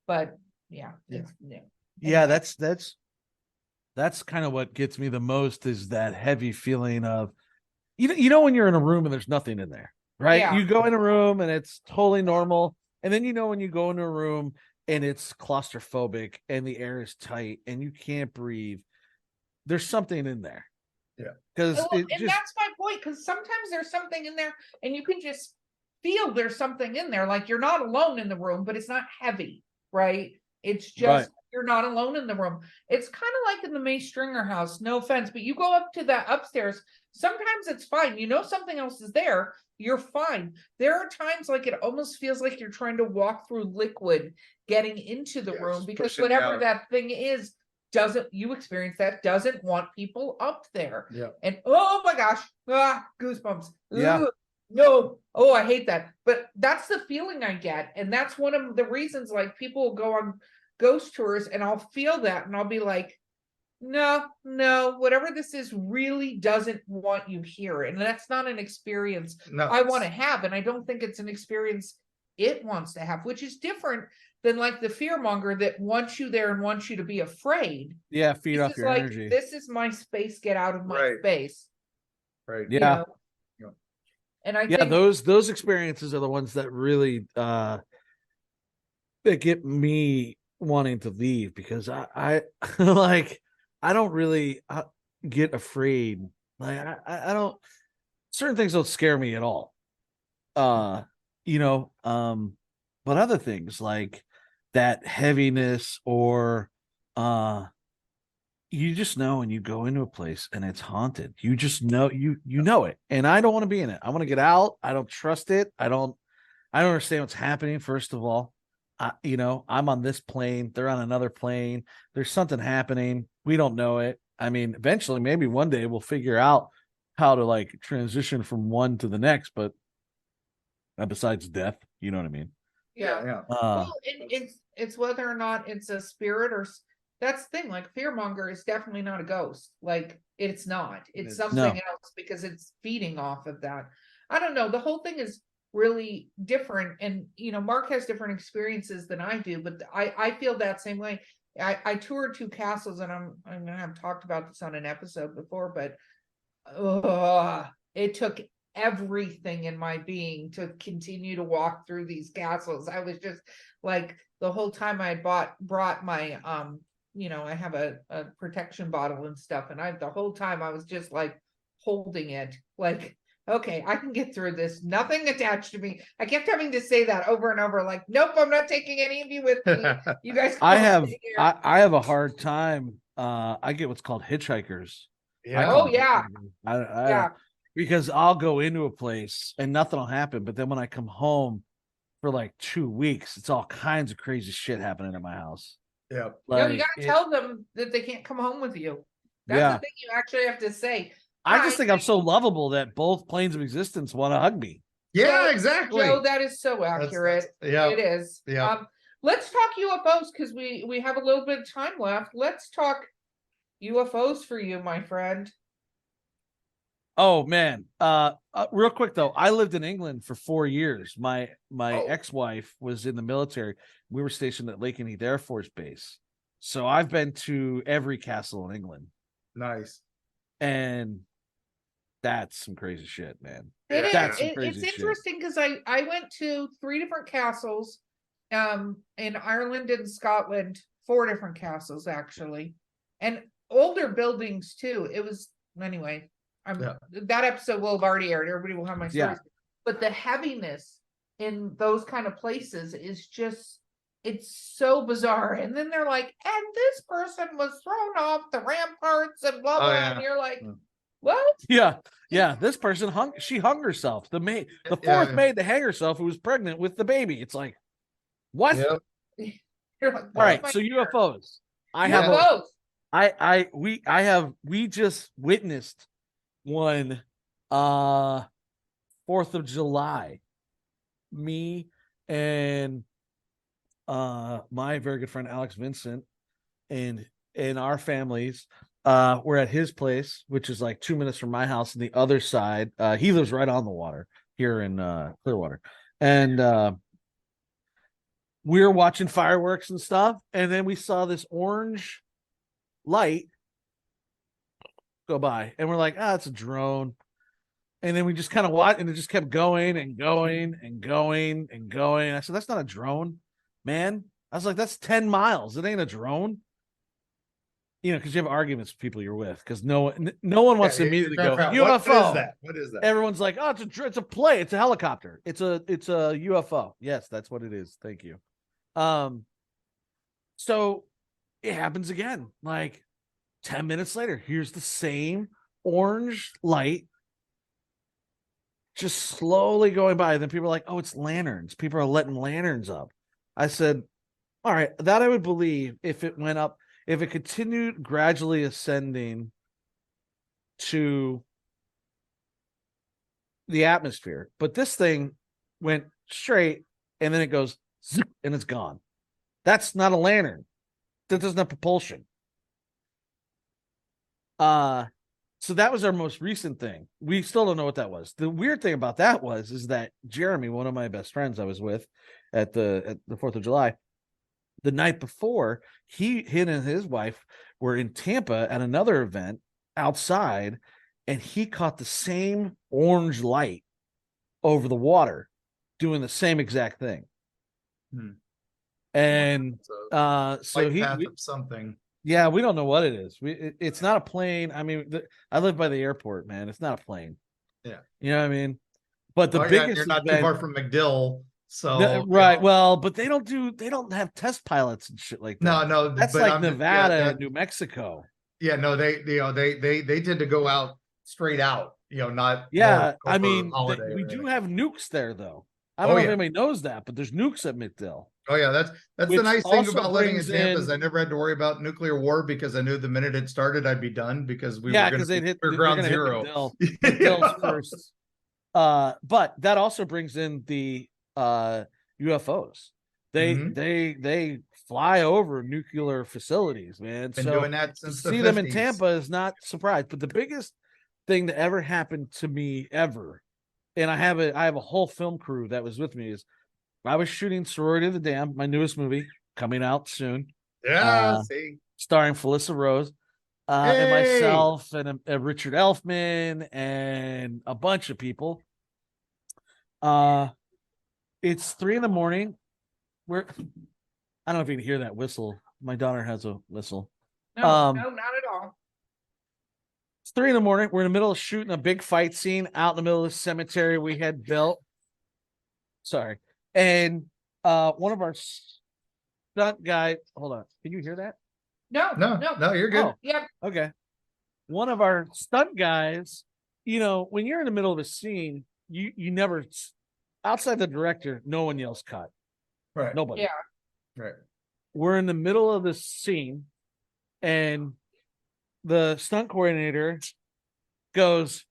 B: But
C: that's kind of what gets me the most, is that heavy feeling of, you know, when you're in a room and there's nothing in there, right?
B: Yeah.
C: You go in a room and it's totally normal. And then, when you go into a room and it's claustrophobic and the air is tight and you can't breathe, there's something in there.
A: Yeah.
B: That's my point. Because sometimes there's something in there and you can just feel there's something in there. Like you're not alone in the room, but it's not heavy, right? It's just you're not alone in the room. It's kind of like in the May Stringer house, no offense, but you go up to that upstairs. Sometimes it's fine. Something else is there. You're fine. There are times like it almost feels like you're trying to walk through liquid getting into the room, because whatever that thing is doesn't want people up there.
A: Yeah.
B: And oh my gosh, goosebumps.
C: Yeah.
B: Ooh, no. Oh, I hate that. But that's the feeling I get. And that's one of the reasons, like, people will go on ghost tours and I'll feel that and I'll be like, no, whatever this is really doesn't want you here. And that's not an experience I want to have. And I don't think it's an experience it wants to have, which is different than like the fearmonger that wants you there and wants you to be afraid.
C: Yeah, feed off your energy.
B: This is my space, get out of my space.
A: Right.
C: Yeah.
B: And I think
C: those experiences are the ones that really that get me wanting to leave, because I like, I don't really get afraid. Like I don't, certain things don't scare me at all. But other things like that heaviness, or you just know when you go into a place and it's haunted, you just know, you know it. And I don't want to be in it. I want to get out. I don't trust it. I don't understand what's happening. First of all, I'm on this plane. They're on another plane. There's something happening. We don't know it. I mean, eventually, maybe one day we'll figure out how to like transition from one to the next, but besides death, you know what I mean?
B: Yeah. Well, it's whether or not it's a spirit or that's the thing. Like fearmonger is definitely not a ghost. Like it's not. It's something else because it's feeding off of that. I don't know. The whole thing is really different, and Mark has different experiences than I do, but I feel that same way. I toured 2 castles, and I've talked about this on an episode before, but it took everything in my being to continue to walk through these castles. I was just like, the whole time I brought my I have a protection bottle and stuff, and the whole time I was just like holding it, like, okay, I can get through this, nothing attached to me. I kept having to say that over and over, like, nope, I'm not taking any of you with me. You guys
C: I have a hard time. I get what's called hitchhikers.
B: Yeah.
C: Because I'll go into a place and nothing will happen, but then when I come home for like 2 weeks, it's all kinds of crazy shit happening at my house.
A: Yeah.
B: Like, you gotta tell them that they can't come home with you. That's the thing you actually have to say.
C: I just think I'm so lovable that both planes of existence want to hug me.
A: Yeah, exactly.
B: Joe, that is so accurate. It is.
A: Yeah.
B: Let's talk UFOs because we have a little bit of time left. Let's talk UFOs for you, my friend.
C: Oh man. Real quick though, I lived in England for 4 years. My ex-wife was in the military. We were stationed at Lakenheath Air Force Base. So I've been to every castle in England.
A: Nice.
B: And
C: that's some crazy shit, man.
B: It's interesting because I went to 3 different castles in Ireland and Scotland, 4 different castles actually, and older buildings too. It was anyway. That episode will have already aired. Everybody will have my stories. But the heaviness in those kind of places is just, it's so bizarre. And then they're like, and this person was thrown off the ramparts and blah blah. And you're like, what?
C: Yeah. This person hung herself. The fourth maid to hang herself who was pregnant with the baby. It's like, what?
A: Yep.
B: You're like,
C: all right. So UFOs. We just witnessed one 4th of July. Me and my very good friend Alex Vincent and our families were at his place, which is like 2 minutes from my house on the other side. He lives right on the water here in Clearwater, and we were watching fireworks and stuff, and then we saw this orange light go by, and we're like, it's a drone. And then we just kind of watched, and it just kept going and going and going and going. I said, that's not a drone, man. I was like, that's 10 miles. It ain't a drone. Because you have arguments with people you're with, because no one wants to immediately go, UFO.
A: What is that?
C: Everyone's like, it's a plane. It's a helicopter. It's a UFO. Yes, that's what it is. Thank you. So it happens again. Like 10 minutes later, here's the same orange light just slowly going by. And then people are like, it's lanterns. People are letting lanterns up. I said, all right, that I would believe if it went up, if it continued gradually ascending to the atmosphere. But this thing went straight and then it goes zip, and it's gone. That's not a lantern. That doesn't have propulsion. So that was our most recent thing. We still don't know what that was. The weird thing about that is that Jeremy, one of my best friends I was with at the 4th of July, the night before, he and his wife were in Tampa at another event outside, and he caught the same orange light over the water doing the same exact thing. And so he
A: path of something.
C: Yeah, we don't know what it is. It's not a plane. I mean, I live by the airport, man. It's not a plane.
A: Yeah.
C: You know what I mean? But the biggest
A: you're not too far from MacDill. So
C: right. Well, but they don't have test pilots and shit like that.
A: No.
C: That's like Nevada and New Mexico.
A: Yeah, no, they tend to go out straight out, not.
C: Yeah, I mean, we do have nukes there though. I don't know if anybody knows that, but there's nukes at McDill.
A: Oh yeah, that's the
C: Which
A: nice thing
C: also
A: about living in
C: brings
A: Tampa is
C: in-
A: I never had to worry about nuclear war because I knew the minute it started, I'd be done because we were going to
C: they'd hit they're
A: ground
C: gonna hit
A: zero.
C: McDill's first. But that also brings in the UFOs. They fly over nuclear facilities, man.
A: Been
C: so
A: doing that since
C: to
A: the
C: see
A: 50s.
C: them in Tampa is not surprised. But the biggest thing that ever happened to me ever, and I have a whole film crew that was with me, is I was shooting Sorority of the Damned, my newest movie coming out soon.
A: Yeah, see,
C: starring Felissa Rose. And myself and Richard Elfman and a bunch of people. It's 3 a.m. We're I don't know if you can hear that whistle. My daughter has a whistle.
B: No, not at all.
C: It's 3 a.m. We're in the middle of shooting a big fight scene out in the middle of the cemetery we had built. Sorry. And one of our stunt guy, hold on. Can you hear that?
B: No,
A: you're good.
B: Yep.
C: Okay. One of our stunt guys, when you're in the middle of a scene, you never, outside the director, no one yells cut.
A: Right.
C: Nobody.
B: Yeah.
A: Right.
C: We're in the middle of this scene, and the stunt coordinator goes,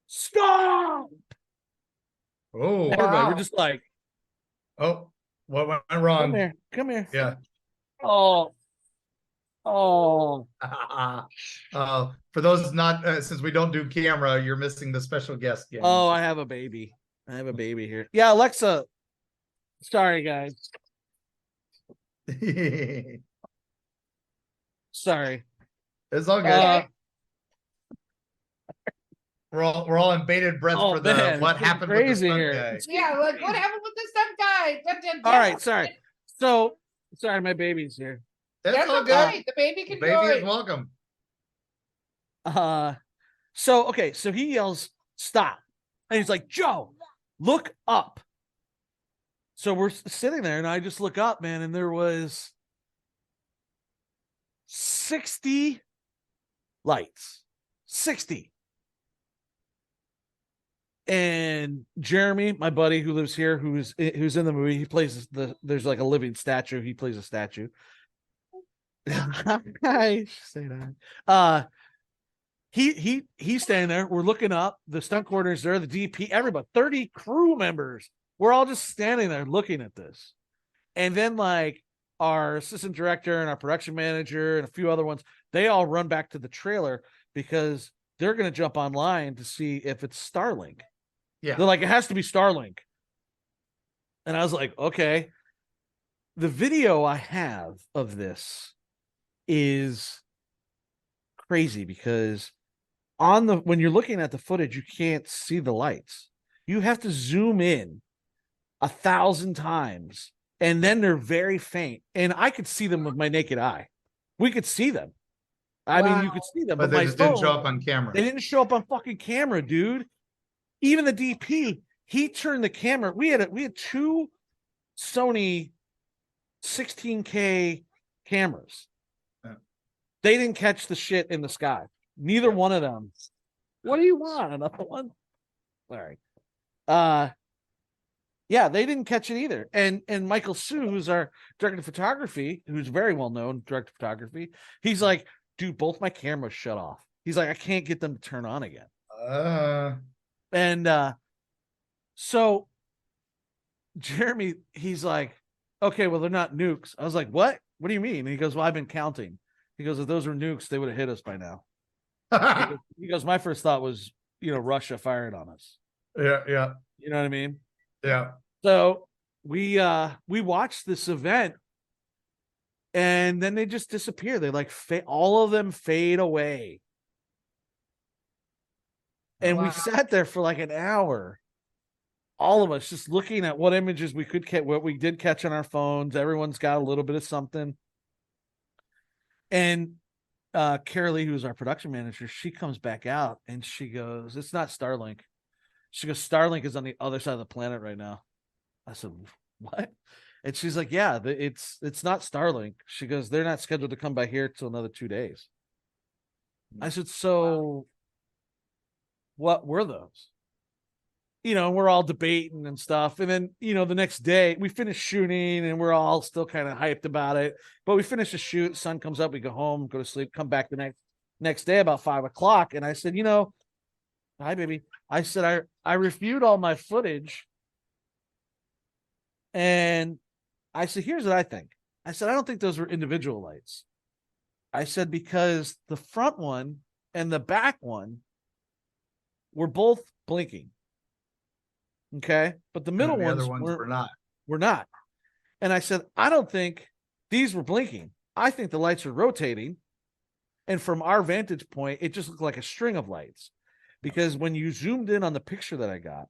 C: "Stop!"
A: Oh,
C: Everybody, we're just like,
A: "Oh, what went wrong?"
C: Come here.
A: Yeah.
C: Oh.
A: For those not since we don't do camera, you're missing the special guest game.
C: Oh, I have a baby. Here. Yeah, Alexa. Sorry, guys. Sorry.
A: It's all good. We're all in bated breath for what happened with the stunt guy.
B: Yeah, like what happened with the stunt guy?
C: All right, sorry. So sorry, my baby's here.
A: That's all
B: okay.
A: good.
B: The baby can
A: baby
B: join.
A: is welcome.
C: So he yells, "Stop!" And he's like, "Joe, look up." So we're sitting there, and I just look up, man, and there was 60 lights. 60. And Jeremy, my buddy who lives here, who's in the movie, he plays there's like a living statue. He plays a statue. I say that. He's standing there. We're looking up. The stunt coordinator's there, the DP, everybody, 30 crew members. We're all just standing there looking at this. And then like our assistant director and our production manager and a few other ones, they all run back to the trailer because they're going to jump online to see if it's Starlink.
A: Yeah.
C: They're like, it has to be Starlink. And I was like, okay. The video I have of this is crazy because when you're looking at the footage, you can't see the lights. You have to zoom in 1,000 times, and then they're very faint. And I could see them with my naked eye. We could see them. I mean, you could see them,
A: but they just didn't show up on camera.
C: They didn't show up on fucking camera, dude. Even the DP, he turned the camera. We had 2 Sony 16K cameras.
A: Yeah.
C: They didn't catch the shit in the sky. Neither one of them. What do you want? Another one? Sorry. Yeah, they didn't catch it either. And Michael Sue, who's our director of photography, who's very well known director of photography, he's like, dude, both my cameras shut off. He's like, I can't get them to turn on again. And so Jeremy, he's like, okay, well, they're not nukes. I was like, what? What do you mean? And he goes, well, I've been counting. He goes, if those were nukes, they would have hit us by now. He goes, my first thought was, Russia fired on us.
A: Yeah.
C: You know what I mean?
A: Yeah.
C: So we watched this event, and then they just disappear. They like all of them fade away. And we sat there for like an hour, all of us just looking at what images we could catch, what we did catch on our phones. Everyone's got a little bit of something. And Carolee, who's our production manager, she comes back out and she goes, it's not Starlink. She goes, Starlink is on the other side of the planet right now. I said, what? And she's like, yeah, it's not Starlink. She goes, they're not scheduled to come by here till another 2 days. I said, so what were those? we're all debating and stuff. And then, the next day we finish shooting and we're all still kind of hyped about it. But we finish the shoot, sun comes up, we go home, go to sleep, come back the next day about 5:00. And I said, hi, baby. I said, I reviewed all my footage. And I said, here's what I think. I said, I don't think those were individual lights. I said, because the front one and the back one were both blinking. Okay. But the middle ones were not. And I said, I don't think these were blinking. I think the lights are rotating. And from our vantage point, it just looked like a string of lights. Because when you zoomed in on the picture that I got,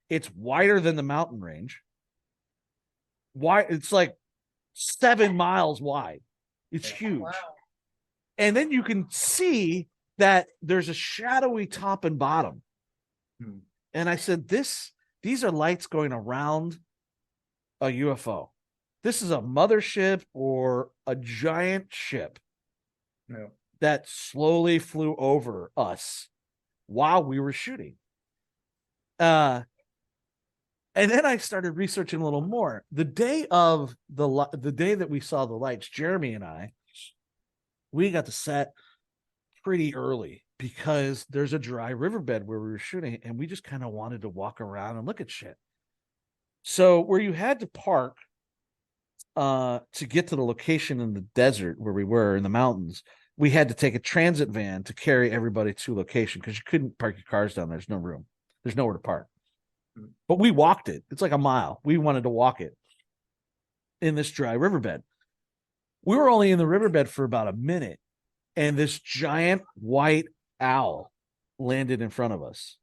C: it's wider than the mountain range. It's like 7 miles wide. It's huge. Wow. And then you can see that there's a shadowy top and bottom. And I said, these are lights going around a UFO. This is a mothership or a giant ship that slowly flew over us while we were shooting. And then I started researching a little more. The day that we saw the lights, Jeremy and I, we got to set pretty early because there's a dry riverbed where we were shooting, and we just kind of wanted to walk around and look at shit. So where you had to park to get to the location in the desert where we were in the mountains, we had to take a transit van to carry everybody to location because you couldn't park your cars down there. There's no room. There's nowhere to park. But we walked it. It's like a mile. We wanted to walk it in this dry riverbed. We were only in the riverbed for about a minute, and this giant white owl landed in front of us.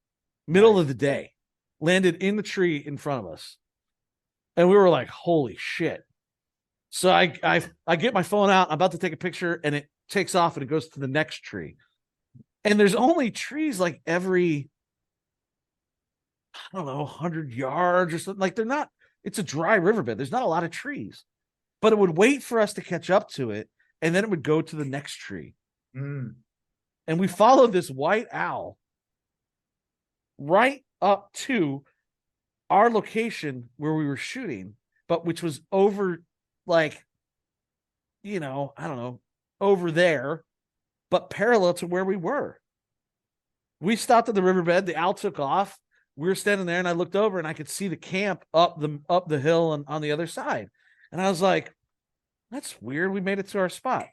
C: Middle of the day. Landed in the tree in front of us. And we were like, holy shit. So I get my phone out. I'm about to take a picture, and it takes off, and it goes to the next tree. And there's only trees like every, I don't know, 100 yards or something. Like it's a dry riverbed. There's not a lot of trees, but it would wait for us to catch up to it. And then it would go to the next tree. And we followed this white owl right up to our location where we were shooting, but which was over like, I don't know, over there, but parallel to where we were. We stopped at the riverbed. The owl took off. We were standing there, and I looked over, and I could see the camp up the hill and on the other side. And I was like, that's weird. We made it to our spot.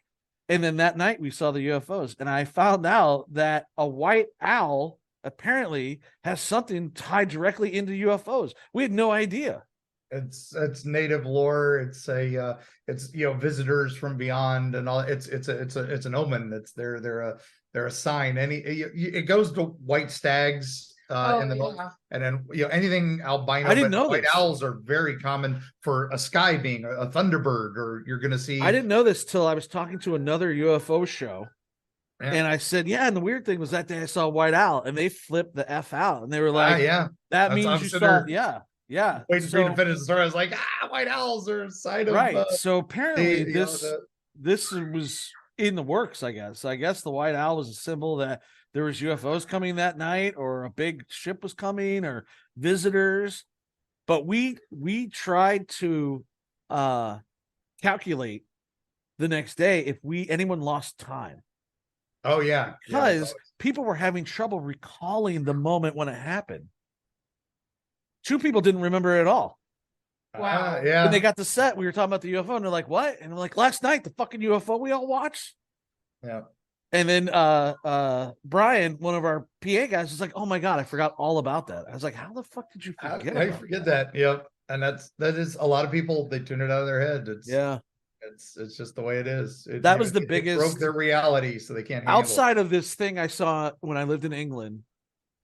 C: And then that night we saw the UFOs, and I found out that a white owl apparently has something tied directly into UFOs. We had no idea.
A: It's native lore. It's visitors from beyond and all. It's an omen. They're a sign. It goes to white stags. And then anything albino.
C: I didn't know
A: white owls are very common for a sky being a thunderbird, or you're going to see.
C: I didn't know this till I was talking to another UFO show, and I said, "Yeah." And the weird thing was that day I saw a white owl, and they flipped the F out, and they were like,
A: "Yeah,
C: that means you saw." Yeah.
A: Waiting for you to finish the story. I was like, white owls are a sign of
C: right." So apparently this was in the works. I guess the white owl was a symbol that there was UFOs coming that night, or a big ship was coming, or visitors. But we tried to calculate the next day if anyone lost time.
A: Oh yeah,
C: because people were having trouble recalling the moment when it happened. 2 people didn't remember it at all.
B: Wow.
A: Yeah.
C: When they got to set, we were talking about the UFO, and they're like, "What?" And I'm like, "Last night, the fucking UFO we all watched."
A: Yeah.
C: And then Brian, one of our PA guys, was like, "Oh my God, I forgot all about that." I was like, "How the fuck did you forget?"
A: I forget that. Yep. And that is a lot of people, they tune it out of their head. It's just the way it is.
C: That was the biggest.
A: It broke their reality, so they can't handle
C: outside of this thing I saw when I lived in England.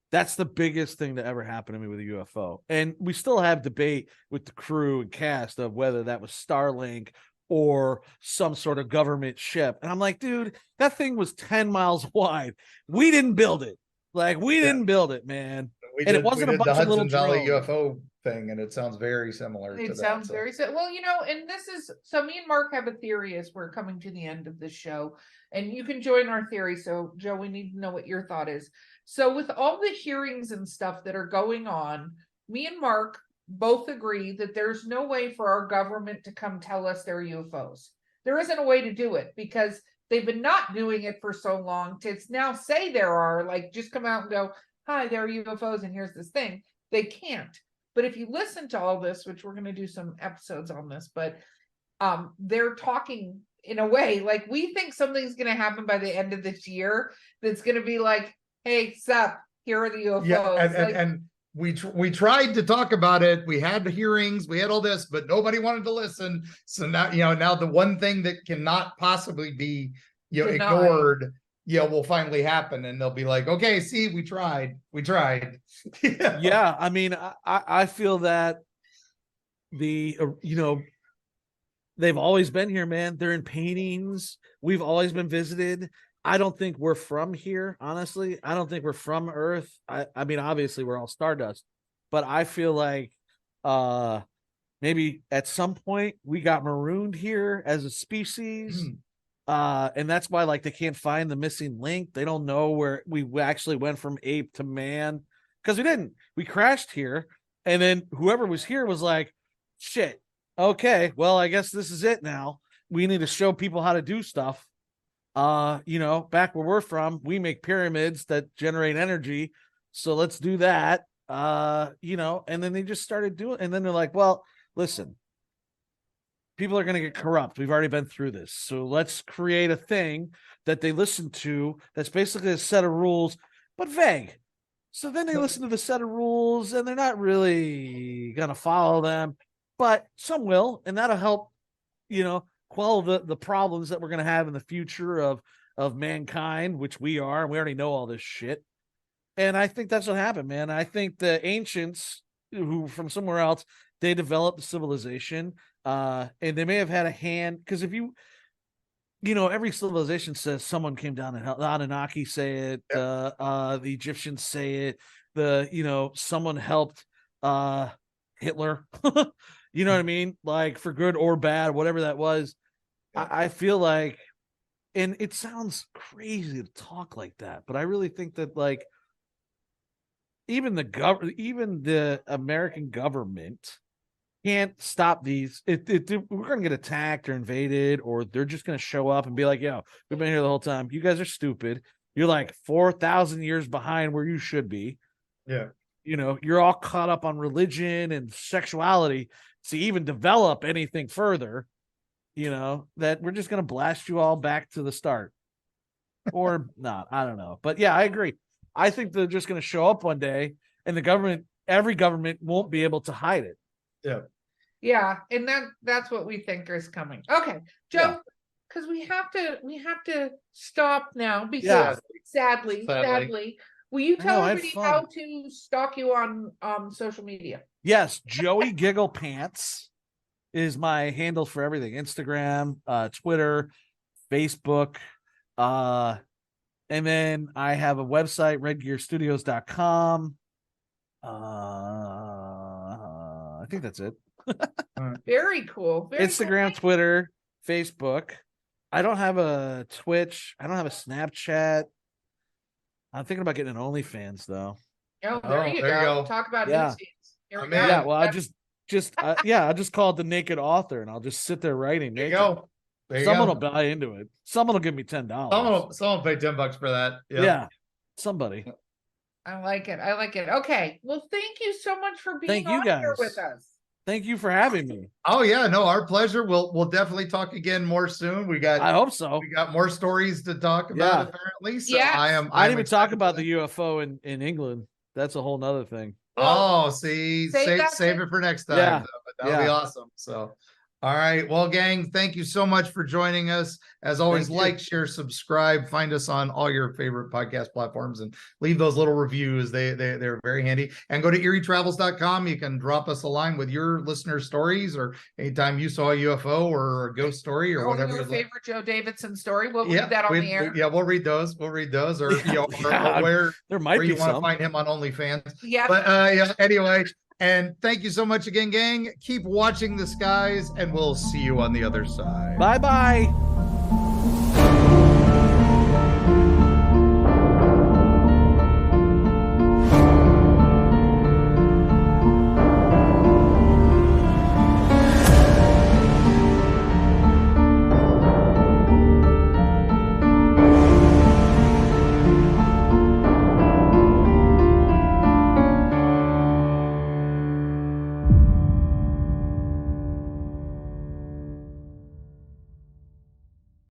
C: That's the biggest thing that ever happened to me with a UFO. And we still have debate with the crew and cast of whether that was Starlink or some sort of government ship. And I'm like, dude, that thing was 10 miles wide. We didn't build it. We didn't build it, man.
A: It wasn't a bunch of little Valley UFO thing, and it sounds very similar to
B: It
A: that.
B: sounds
A: So.
B: very well, you know, and this is so me and Mark have a theory as we're coming to the end of this show, and you can join our theory. So, Joe, we need to know what your thought is. So, with all the hearings and stuff that are going on, me and Mark both agree that there's no way for our government to come tell us they're UFOs. There isn't a way to do it because they've been not doing it for so long. To now say there are, like, just come out and go, hi, there are UFOs, and here's this thing. They can't. But if you listen to all this, which we're going to do some episodes on this, but they're talking in a way like we think something's going to happen by the end of this year that's going to be like, hey, sup, here are the UFOs.
A: Yeah, and we tried to talk about it. We had the hearings, we had all this, but nobody wanted to listen. So now, now the one thing that cannot possibly be, ignored, will finally happen, and they'll be like, okay, see, we tried.
C: Yeah, I mean, I feel that they've always been here, man. They're in paintings. We've always been visited. I don't think we're from here, honestly. I don't think we're from Earth. I mean, obviously we're all stardust, but I feel like maybe at some point we got marooned here as a species. And that's why, like, they can't find the missing link. They don't know where we actually went from ape to man, because we didn't. We crashed here, and then whoever was here was like, shit, okay, well, I guess this is it now. We need to show people how to do stuff. Back where we're from, we make pyramids that generate energy, so let's do that. And then they just started doing, and then they're like, well, listen, people are going to get corrupt. We've already been through this. So let's create a thing that they listen to that's basically a set of rules, but vague. So then they listen to the set of rules and they're not really going to follow them, but some will. And that'll help, quell the problems that we're going to have in the future of mankind, which we are. And we already know all this shit. And I think that's what happened, man. I think the ancients who from somewhere else, they developed the civilization. And they may have had a hand, because if every civilization says someone came down and helped. The Anunnaki say it, the Egyptians say it, someone helped Hitler. You know what I mean? Like, for good or bad, whatever that was. I feel like, and it sounds crazy to talk like that, but I really think that, like, even the American government can't stop these. We're going to get attacked or invaded, or they're just going to show up and be like, yo, we've been here the whole time. You guys are stupid. You're like 4,000 years behind where you should be.
A: Yeah.
C: You're all caught up on religion and sexuality to even develop anything further, that we're just going to blast you all back to the start or not. I don't know. But yeah, I agree. I think they're just going to show up one day, and every government won't be able to hide it.
A: Yeah.
B: Yeah, and that's what we think is coming. Okay, Joe, because we have to stop now because sadly, will you tell everybody how to stalk you on social media?
C: Yes, Joey Giggle Pants is my handle for everything: Instagram, Twitter, Facebook, and then I have a website, redgearstudios.com. I think that's it.
B: Very cool.
C: Instagram,
B: cool.
C: Twitter, Facebook. I don't have a Twitch. I don't have a Snapchat. I'm thinking about getting an OnlyFans though.
B: Oh, there you go. Talk about
C: Here
B: we go.
C: Yeah, well, I I'll just call it The Naked Author, and I'll just sit there writing.
A: There you go.
C: Someone will buy into it. Someone will give me $10.
A: Someone will pay $10 for that.
C: Yeah, somebody.
B: I like it. Okay. Well, thank you so much for being here with us.
C: Thank you for having me.
A: Oh yeah, no, our pleasure. We'll definitely talk again more soon. I hope so. We got more stories to talk about apparently. So I didn't
C: even talk about the UFO in England. That's a whole nother thing.
A: Oh, see, save it for next time.
C: Yeah.
A: That'll be awesome. So, all right. Well, gang, thank you so much for joining us. As always, like, share, subscribe, find us on all your favorite podcast platforms, and leave those little reviews. They're very handy. And go to eerietravels.com. You can drop us a line with your listener stories, or anytime you saw a UFO or a ghost story or whatever.
B: Your favorite Joe Davison story. We'll read that on the air.
A: We'll read those. Or or
C: there might
A: where
C: be
A: you want to
C: some.
A: find him on OnlyFans.
B: Yeah.
A: But anyway. And thank you so much again, gang. Keep watching the skies, and we'll see you on the other side.
C: Bye-bye.